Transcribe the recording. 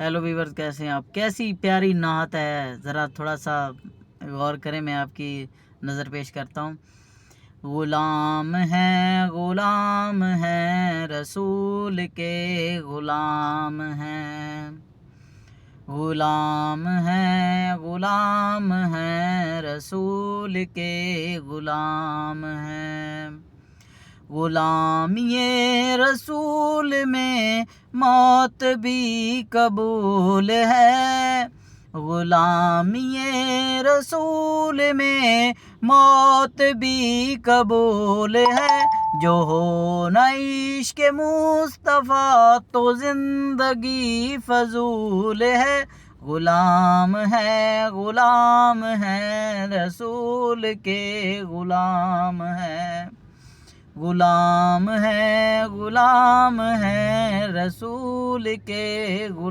Hello viewers, कैसे हैं आप? कैसी प्यारी नात है, ज़रा थोड़ा सा गौर करें। मैं आपकी नज़र पेश करता हूँ। गुलाम हैं रसूल के, गुलाम हैं। गुलाम हैं रसूल के, गुलाम हैं। गुलामी रसूल में मौत भी कबूल है। गुलामी रसूल में मौत भी कबूल है। जो हो न इश्क मुस्तफ़ा तो ज़िंदगी फजूल है। गुलाम है रसूल के, गुलाम है। गुलाम है रसूल के, गुलाम।